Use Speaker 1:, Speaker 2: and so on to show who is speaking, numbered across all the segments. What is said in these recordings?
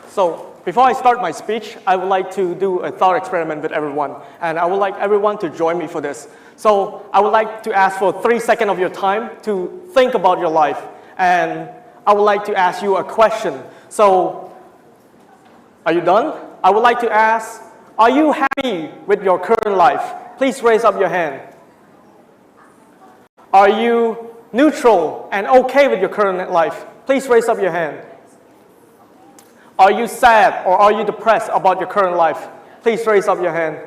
Speaker 1: So, before I start my speech, I would like to do a thought experiment with everyone, and I would like everyone to join me for this. So, I would like to ask for 3 seconds of your time to think about your life, and I would like to ask you a question. So, are you done? I would like to ask, are you happy with your current life? Please raise up your hand. Are you neutral and okay with your current life? Please raise up your hand. Are you sad or are you depressed about your current life? Please raise up your hand.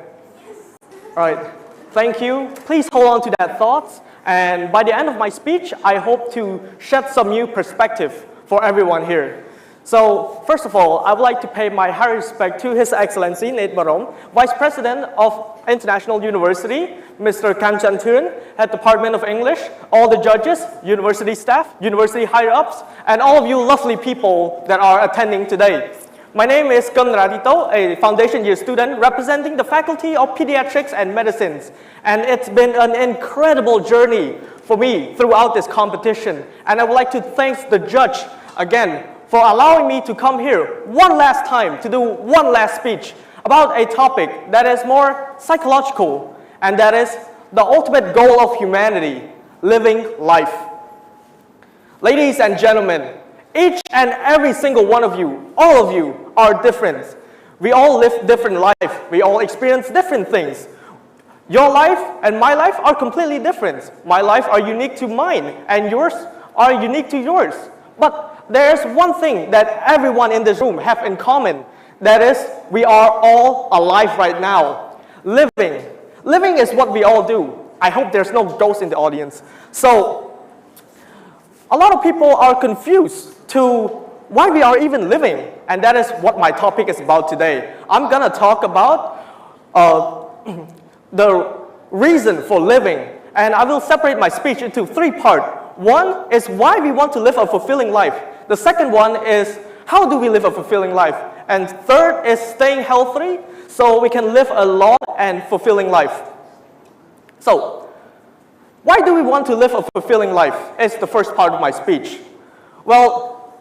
Speaker 1: All right, thank you. Please hold on to that thought. And by the end of my speech, I hope to shed some new perspective for everyone here. So, first of all, I would like to pay my high respect to His Excellency Nate Vice President of International University, Mr. Kam Chan-Thuen, Head Department of English, all the judges, university staff, university higher-ups, and all of you lovely people that are attending today. My name is Kum Radito, a foundation year student representing the Faculty of Pediatrics and Medicines. And it's been an incredible journey for me throughout this competition. And I would like to thank the judge again for allowing me to come here one last time to do one last speech about a topic that is more psychological, and that is the ultimate goal of humanity, living life. Ladies and gentlemen, each and every single one of you, all of you, are different. We all live different life. We all experience different things. Your life and my life are completely different. My life are unique to mine, and yours are unique to yours. But there's one thing that everyone in this room have in common. That is, we are all alive right now. Living. Living is what we all do. I hope there's no ghosts in the audience. So, a lot of people are confused to why we are even living. And that is what my topic is about today. I'm going to talk about the reason for living. And I will separate my speech into 3 parts. One is why we want to live a fulfilling life. The second one is how do we live a fulfilling life? And third is staying healthy so we can live a long and fulfilling life. So, why do we want to live a fulfilling life? Is the first part of my speech. Well,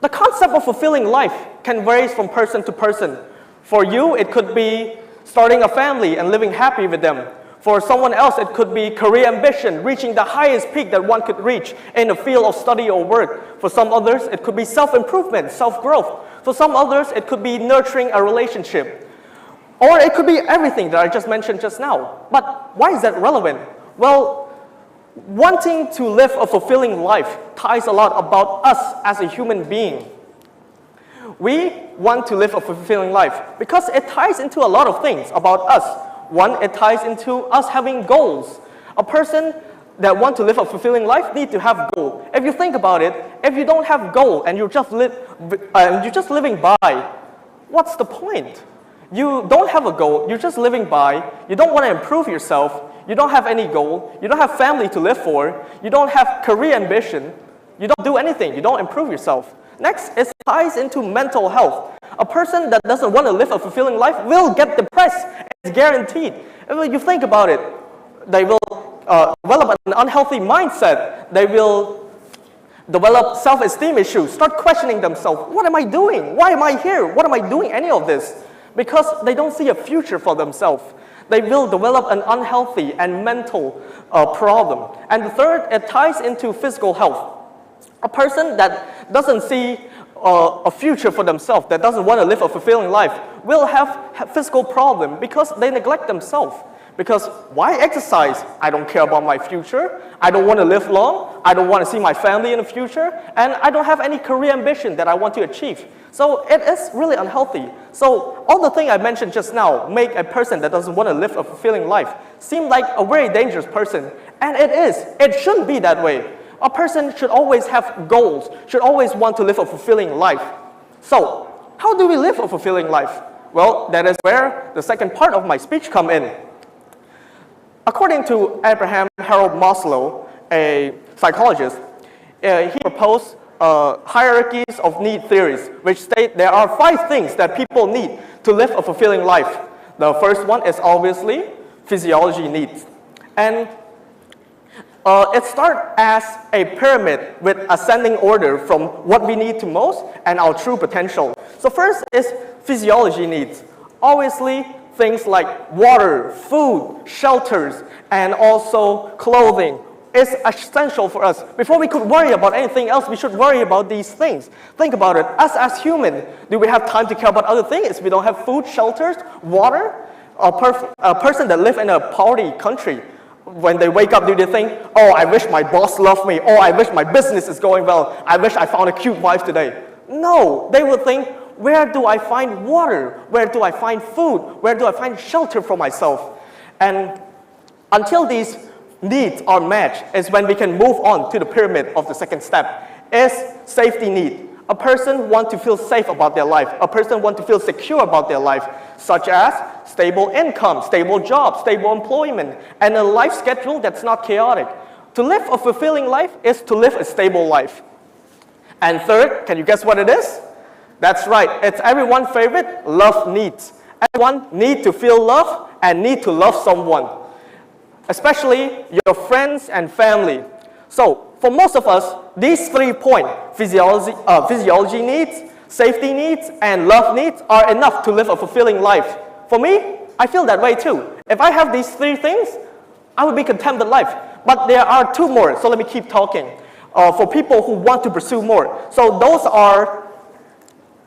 Speaker 1: the concept of fulfilling life can vary from person to person. For you, it could be starting a family and living happy with them. For someone else, it could be career ambition, reaching the highest peak that one could reach in the field of study or work. For some others, it could be self-improvement, self-growth. For some others, it could be nurturing a relationship. Or it could be everything that I just mentioned just now. But why is that relevant? Well, wanting to live a fulfilling life ties a lot about us as a human being. We want to live a fulfilling life because it ties into a lot of things about us. One, it ties into us having goals. A person that wants to live a fulfilling life needs to have goal. If you think about it, if you don't have goal and you're just living by, what's the point? You don't have a goal, you're just living by, you don't want to improve yourself, you don't have any goal, you don't have family to live for, you don't have career ambition, you don't do anything, you don't improve yourself. Next, it ties into mental health. A person that doesn't want to live a fulfilling life will get depressed. It's guaranteed. If you think about it, they will develop an unhealthy mindset. They will develop self-esteem issues, start questioning themselves. What am I doing? Why am I here? What am I doing any of this? Because they don't see a future for themselves. They will develop an unhealthy and mental problem. And the third, it ties into physical health. A person that doesn't see a future for themselves, that doesn't want to live a fulfilling life, will have physical problem because they neglect themselves. Because why exercise? I don't care about my future. I don't want to live long. I don't want to see my family in the future. And I don't have any career ambition that I want to achieve. So it is really unhealthy. So all the things I mentioned just now make a person that doesn't want to live a fulfilling life seem like a very dangerous person. And it is. It shouldn't be that way. A person should always have goals, should always want to live a fulfilling life. So, how do we live a fulfilling life? Well, that is where the second part of my speech comes in. According to Abraham Harold Maslow, a psychologist, he proposed hierarchies of need theories, which state there are 5 things that people need to live a fulfilling life. The first one is obviously physiology needs. And it starts as a pyramid with ascending order from what we need to most and our true potential. So first is physiology needs. Obviously, things like water, food, shelters, and also clothing is essential for us. Before we could worry about anything else, we should worry about these things. Think about it. Us as human, do we have time to care about other things? We don't have food, shelters, water. A person that lives in a poverty country, when they wake up, do they think, oh, I wish my boss loved me. Oh, I wish my business is going well. I wish I found a cute wife today. No, they will think, where do I find water? Where do I find food? Where do I find shelter for myself? And until these needs are matched is when we can move on to the pyramid of the second step, is safety need. A person wants to feel safe about their life. A person wants to feel secure about their life, such as stable income, stable job, stable employment, and a life schedule that's not chaotic. To live a fulfilling life is to live a stable life. And third, can you guess what it is? That's right, it's everyone's favorite, love needs. Everyone needs to feel love and need to love someone, especially your friends and family. So, for most of us, these 3 points, physiology needs, safety needs, and love needs are enough to live a fulfilling life. For me, I feel that way too. If I have these 3 things, I would be content with life. But there are 2 more, so let me keep talking. For people who want to pursue more. So those are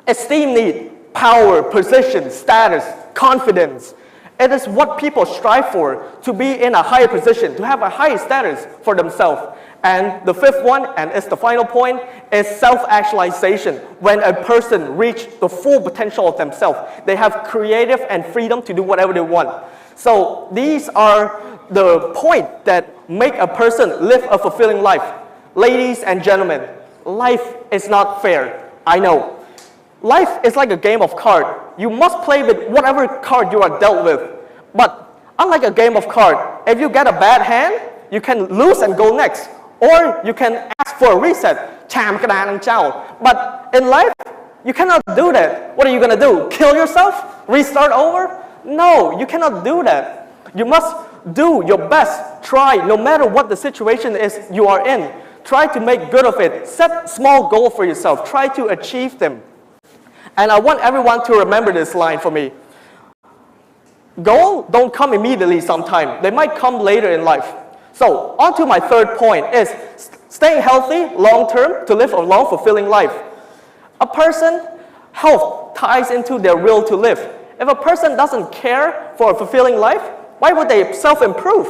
Speaker 1: esteem need, power, position, status, confidence. It is what people strive for, to be in a higher position, to have a higher status for themselves. And the 5th one, and it's the final point, is self-actualization. When a person reaches the full potential of themselves, they have creative and freedom to do whatever they want. So these are the points that make a person live a fulfilling life. Ladies and gentlemen, life is not fair. I know. Life is like a game of cards. You must play with whatever card you are dealt with. But unlike a game of cards, if you get a bad hand, you can lose and go next. Or you can ask for a reset. But in life, you cannot do that. What are you going to do? Kill yourself? Restart over? No, you cannot do that. You must do your best. Try, no matter what the situation is you are in. Try to make good of it. Set small goals for yourself. Try to achieve them. And I want everyone to remember this line for me. Goals don't come immediately sometimes. They might come later in life. So, on to my 3rd point is staying healthy long-term to live a long, fulfilling life. A person's health ties into their will to live. If a person doesn't care for a fulfilling life, why would they self-improve?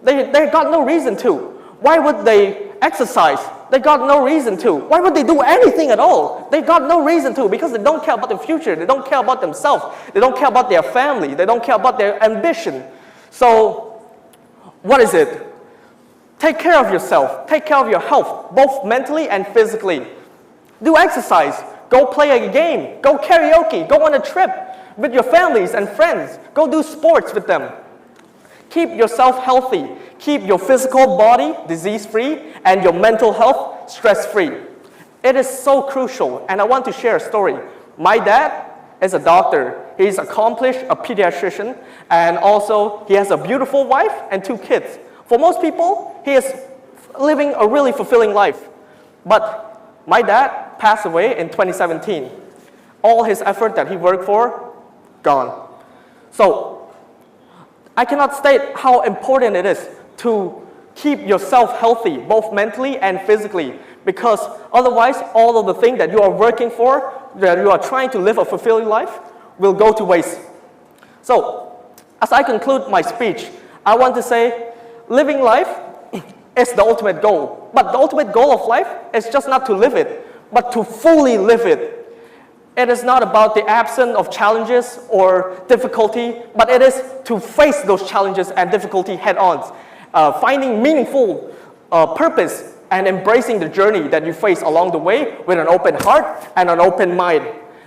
Speaker 1: They got no reason to. Why would they exercise? They got no reason to. Why would they do anything at all? They got no reason to, because they don't care about the future. They don't care about themselves. They don't care about their family. They don't care about their ambition. So, what is it? Take care of yourself. Take care of your health, both mentally and physically. Do exercise. Go play a game. Go karaoke. Go on a trip with your families and friends. Go do sports with them. Keep yourself healthy. Keep your physical body disease-free and your mental health stress-free. It is so crucial, and I want to share a story. My dad is a doctor. He's accomplished, a pediatrician, and also he has a beautiful wife and 2 kids. For most people, he is living a really fulfilling life. But my dad passed away in 2017. All his effort that he worked for, gone. So, I cannot state how important it is to keep yourself healthy, both mentally and physically, because otherwise, all of the things that you are working for, that you are trying to live a fulfilling life, will go to waste. So, as I conclude my speech, I want to say, living life is the ultimate goal. But the ultimate goal of life is just not to live it, but to fully live it. It is not about the absence of challenges or difficulty, but it is to face those challenges and difficulty head-on. Finding meaningful purpose and embracing the journey that you face along the way with an open heart and an open mind.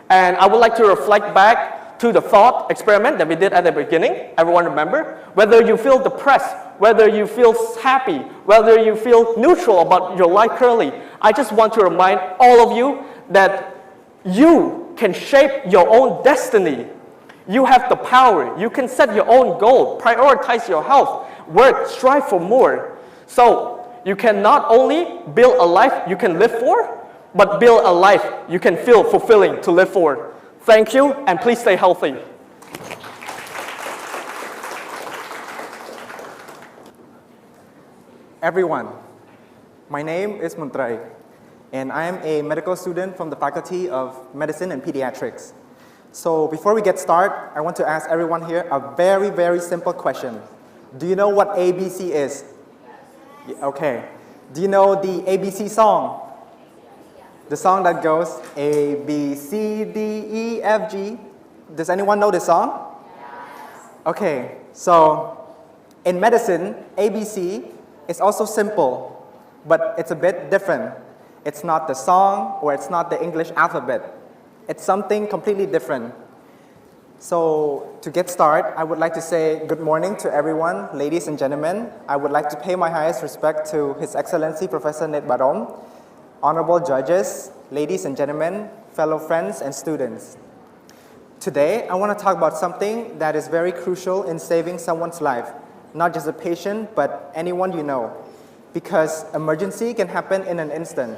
Speaker 1: And I would like to reflect back to the thought experiment that we did at the beginning. Everyone remember? Whether you feel depressed, whether you feel happy, whether you feel neutral about your life currently, I just want to remind all of you that you can shape your own destiny. You have the power. You can set your own goal, prioritize your health, work, strive for more. So you can not only build a life you can live for, but build a life you can feel fulfilling to live for. Thank you, and please stay healthy.
Speaker 2: Everyone, my name is Muntrai, and I am a medical student from the Faculty of Medicine and Pediatrics. So before we get started, I want to ask everyone here a very, very simple question. Do you know what ABC is? Okay. Do you know the ABC song? The song that goes A, B, C, D, E, F, G. Does anyone know this song? Okay, so in medicine, ABC is also simple, but it's a bit different. It's not the song or it's not the English alphabet. It's something completely different. So to get started, I would like to say good morning to everyone, ladies and gentlemen. I would like to pay my highest respect to His Excellency Professor Ned Barom, honorable judges, ladies and gentlemen, fellow friends and students. Today, I want to talk about something that is very crucial in saving someone's life, not just a patient, but anyone you know, because emergency can happen in an instant.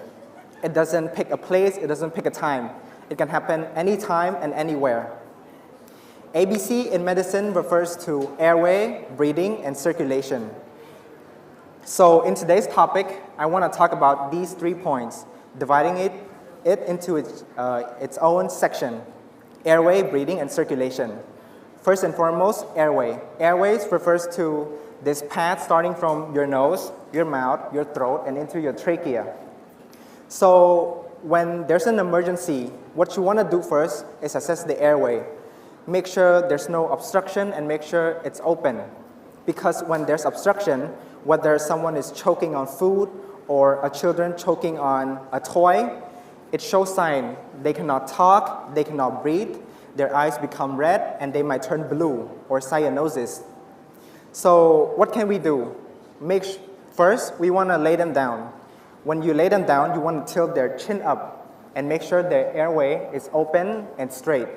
Speaker 2: It doesn't pick a place, it doesn't pick a time. It can happen anytime and anywhere. ABC in medicine refers to airway, breathing, and circulation. So in today's topic, I want to talk about these 3 points, dividing it into its own section: airway, breathing, and circulation. First and foremost, airway. Airways refers to this path starting from your nose, your mouth, your throat, and into your trachea. So when there's an emergency, what you want to do first is assess the airway. Make sure there's no obstruction and make sure it's open. Because when there's obstruction, whether someone is choking on food or a children choking on a toy, it shows sign they cannot talk, they cannot breathe, their eyes become red, and they might turn blue or cyanosis. So what can we do? First, we want to lay them down. When you lay them down, you want to tilt their chin up and make sure their airway is open and straight.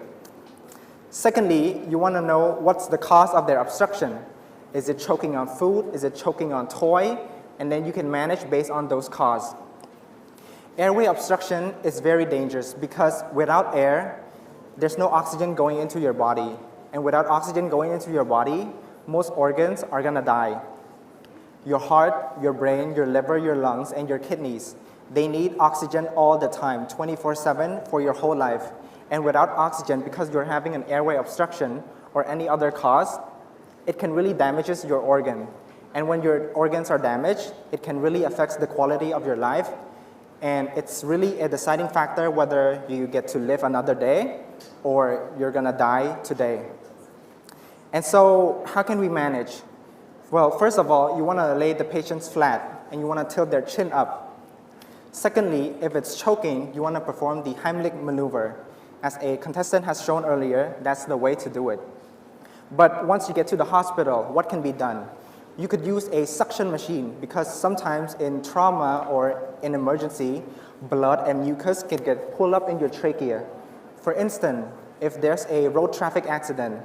Speaker 2: Secondly, you want to know what's the cause of their obstruction. Is it choking on food? Is it choking on toy? And then you can manage based on those causes. Airway obstruction is very dangerous because without air, there's no oxygen going into your body. And without oxygen going into your body, most organs are going to die. Your heart, your brain, your liver, your lungs, and your kidneys, they need oxygen all the time, 24/7 for your whole life. And without oxygen, because you're having an airway obstruction or any other cause, it can really damage your organ. And when your organs are damaged, it can really affect the quality of your life. And it's really a deciding factor whether you get to live another day or you're gonna die today. And so how can we manage? Well, first of all, you wanna lay the patients flat and you wanna tilt their chin up. Secondly, if it's choking, you wanna perform the Heimlich maneuver. As a contestant has shown earlier, that's the way to do it. But once you get to the hospital, what can be done? You could use a suction machine because sometimes in trauma or in emergency, blood and mucus can get pulled up in your trachea. For instance, if there's a road traffic accident,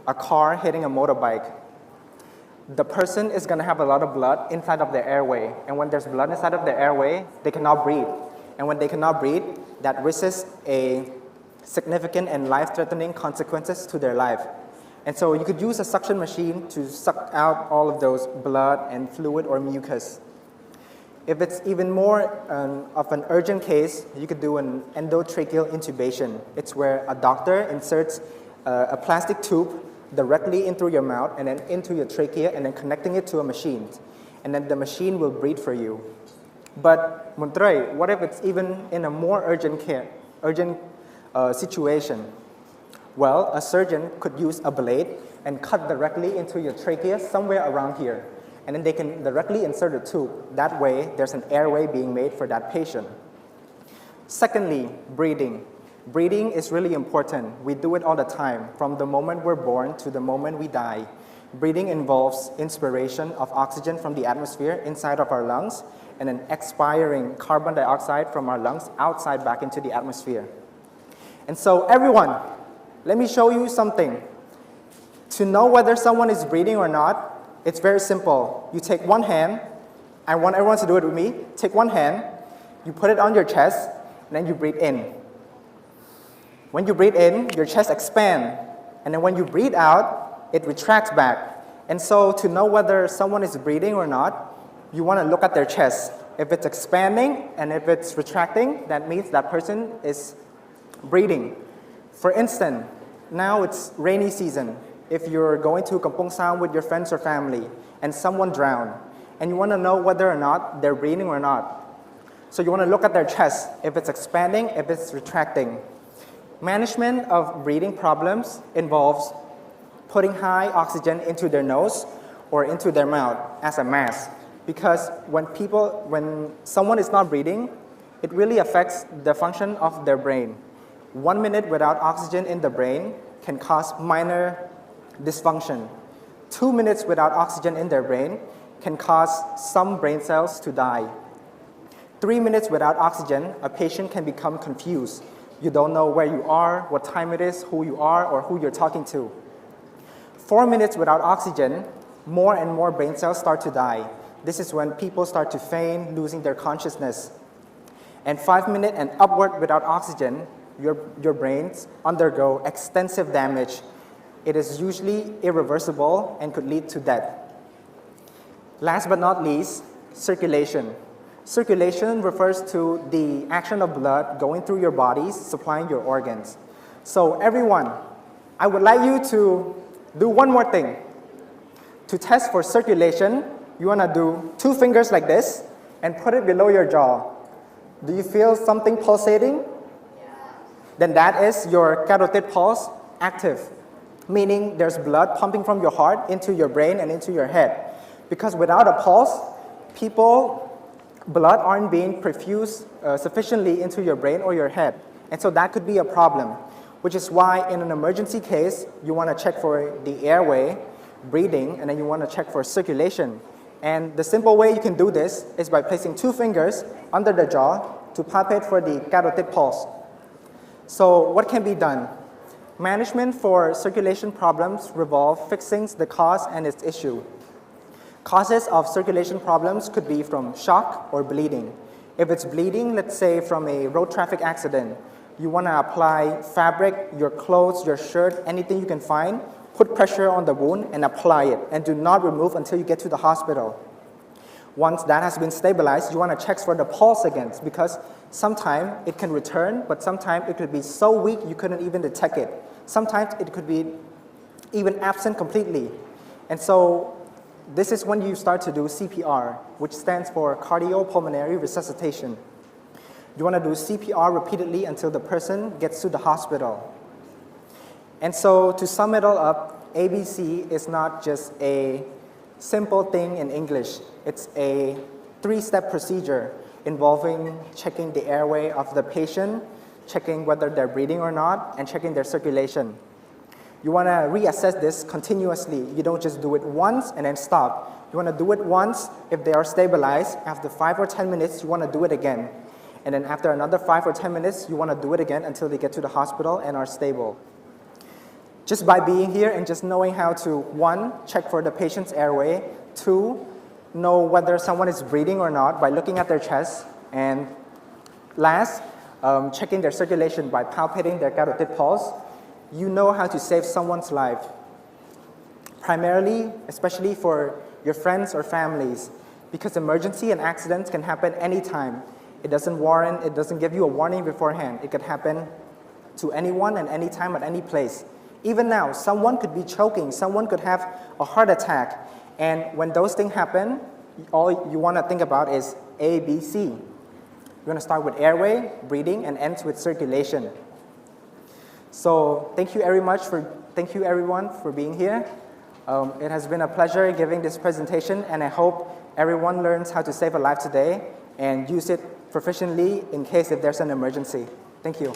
Speaker 2: a car hitting a motorbike, the person is going to have a lot of blood inside of their airway. And when there's blood inside of their airway, they cannot breathe. And when they cannot breathe, that risks a significant and life-threatening consequences to their life. And so you could use a suction machine to suck out all of those blood and fluid or mucus. If it's even more of an urgent case, you could do an endotracheal intubation. It's where a doctor inserts a plastic tube directly into your mouth and then into your trachea and then connecting it to a machine. And then the machine will breathe for you. But Muntrai, what if it's even in a more urgent situation? Well, a surgeon could use a blade and cut directly into your trachea somewhere around here. And then they can directly insert a tube. That way, there's an airway being made for that patient. Secondly, breathing. Breathing is really important. We do it all the time, from the moment we're born to the moment we die. Breathing involves inspiration of oxygen from the atmosphere inside of our lungs and then expiring carbon dioxide from our lungs outside back into the atmosphere. And so everyone, let me show you something. To know whether someone is breathing or not, it's very simple. You take one hand, I want everyone to do it with me. Take one hand, you put it on your chest, and then you breathe in. When you breathe in, your chest expands, and then when you breathe out, it retracts back. And so to know whether someone is breathing or not, you want to look at their chest. If it's expanding and if it's retracting, that means that person is breathing. For instance, now it's rainy season. If you're going to Kampong Sam with your friends or family and someone drowned, and you want to know whether or not they're breathing or not. So you want to look at their chest, if it's expanding, if it's retracting. Management of breathing problems involves putting high oxygen into their nose or into their mouth as a mask. Because when someone is not breathing, it really affects the function of their brain. 1 minute without oxygen in the brain can cause minor dysfunction. 2 minutes without oxygen in their brain can cause some brain cells to die. 3 minutes without oxygen, a patient can become confused. You don't know where you are, what time it is, who you are, or who you're talking to. 4 minutes without oxygen, more and more brain cells start to die. This is when people start to faint, losing their consciousness. And 5 minutes and upward without oxygen, your brains undergo extensive damage. It is usually irreversible and could lead to death. Last but not least, circulation. Circulation refers to the action of blood going through your bodies, supplying your organs. So everyone, I would like you to do one more thing. To test for circulation, you want to do 2 fingers like this and put it below your jaw. Do you feel something pulsating? Then that is your carotid pulse active, meaning there's blood pumping from your heart into your brain and into your head. Because without a pulse, blood aren't being perfused sufficiently into your brain or your head. And so that could be a problem, which is why in an emergency case, you want to check for the airway, breathing, and then you want to check for circulation. And the simple way you can do this is by placing 2 fingers under the jaw to palpate for the carotid pulse. So what can be done? Management for circulation problems revolve fixing the cause and its issue. Causes of circulation problems could be from shock or bleeding. If it's bleeding, let's say from a road traffic accident, you want to apply fabric, your clothes, your shirt, anything you can find, put pressure on the wound and apply it, and do not remove until you get to the hospital. Once that has been stabilized, you want to check for the pulse again, because sometimes it can return, but sometimes it could be so weak you couldn't even detect it. Sometimes it could be even absent completely. And so this is when you start to do CPR, which stands for cardiopulmonary resuscitation. You want to do CPR repeatedly until the person gets to the hospital. And so to sum it all up, ABC is not just a simple thing in English. It's a 3-step procedure involving checking the airway of the patient, checking whether they're breathing or not, and checking their circulation. You want to reassess this continuously. You don't just do it once and then stop. You want to do it once. If they are stabilized, after 5 or 10 minutes, you want to do it again. And then after another 5 or 10 minutes, you want to do it again until they get to the hospital and are stable. Just by being here and just knowing how to, 1, check for the patient's airway, 2, know whether someone is breathing or not by looking at their chest, and last, checking their circulation by palpating their carotid pulse, you know how to save someone's life. Primarily, especially for your friends or families, because emergency and accidents can happen anytime. It doesn't give you a warning beforehand. It could happen to anyone and anytime at any place. Even now, someone could be choking, someone could have a heart attack. And when those things happen, all you want to think about is A, B, C. You're going to start with airway, breathing, and ends with circulation. So thank you everyone for being here. It has been a pleasure giving this presentation, and I hope everyone learns how to save a life today and use it proficiently in case if there's an emergency. Thank you.